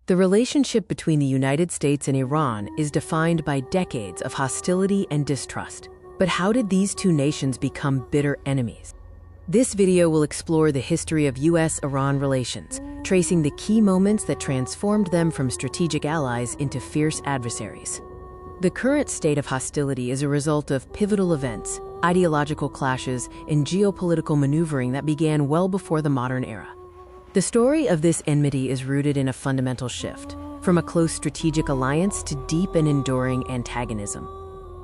The relationship between the United States and Iran is defined by decades of hostility and distrust. But how did these two nations become bitter enemies? This video will explore the history of U.S.-Iran relations, tracing the key moments that transformed them from strategic allies into fierce adversaries. The current state of hostility is a result of pivotal events, ideological clashes, and geopolitical maneuvering that began well before the modern era. The story of this enmity is rooted in a fundamental shift, from a close strategic alliance to deep and enduring antagonism.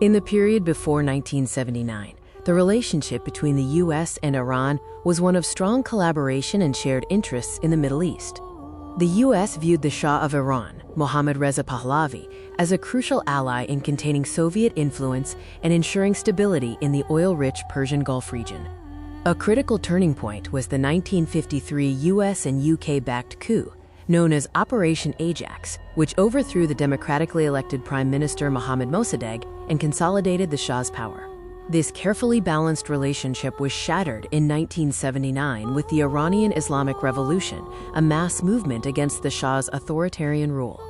In the period before 1979, the relationship between the U.S. and Iran was one of strong collaboration and shared interests in the Middle East. The U.S. viewed the Shah of Iran, Mohammad Reza Pahlavi, as a crucial ally in containing Soviet influence and ensuring stability in the oil-rich Persian Gulf region. A critical turning point was the 1953 U.S. and UK-backed coup, known as Operation Ajax, which overthrew the democratically elected Prime Minister Mohammad Mossadegh and consolidated the Shah's power. This carefully balanced relationship was shattered in 1979 with the Iranian Islamic Revolution, a mass movement against the Shah's authoritarian rule.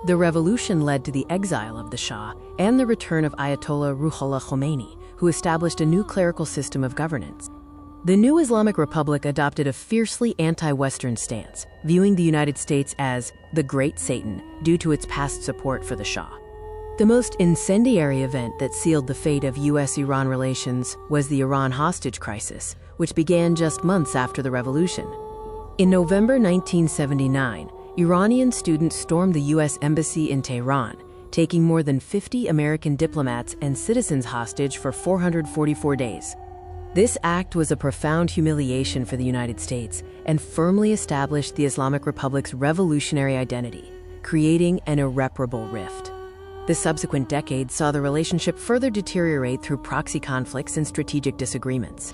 The revolution led to the exile of the Shah and the return of Ayatollah Ruhollah Khomeini, who established a new clerical system of governance. The new Islamic Republic adopted a fiercely anti-Western stance, viewing the United States as the Great Satan due to its past support for the Shah. The most incendiary event that sealed the fate of U.S.-Iran relations was the Iran hostage crisis, which began just months after the revolution. In November 1979, Iranian students stormed the U.S. Embassy in Tehran, taking more than 50 American diplomats and citizens hostage for 444 days. This act was a profound humiliation for the United States and firmly established the Islamic Republic's revolutionary identity, creating an irreparable rift. The subsequent decades saw the relationship further deteriorate through proxy conflicts and strategic disagreements.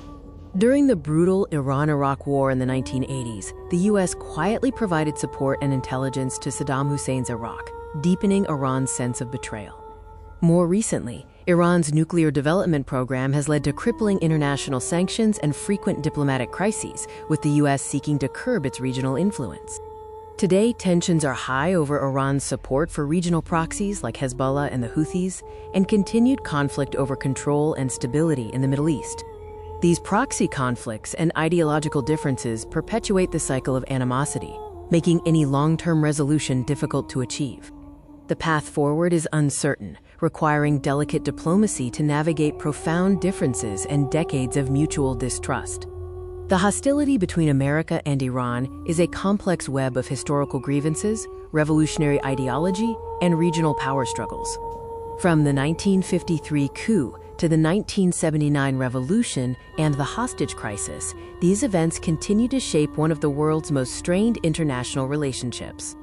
During the brutal Iran-Iraq War in the 1980s, the U.S. quietly provided support and intelligence to Saddam Hussein's Iraq, deepening Iran's sense of betrayal. More recently, Iran's nuclear development program has led to crippling international sanctions and frequent diplomatic crises, with the U.S. seeking to curb its regional influence. Today, tensions are high over Iran's support for regional proxies like Hezbollah and the Houthis, and continued conflict over control and stability in the Middle East. These proxy conflicts and ideological differences perpetuate the cycle of animosity, making any long-term resolution difficult to achieve. The path forward is uncertain, requiring delicate diplomacy to navigate profound differences and decades of mutual distrust. The hostility between America and Iran is a complex web of historical grievances, revolutionary ideology, and regional power struggles. From the 1953 coup to the 1979 revolution and the hostage crisis, these events continue to shape one of the world's most strained international relationships.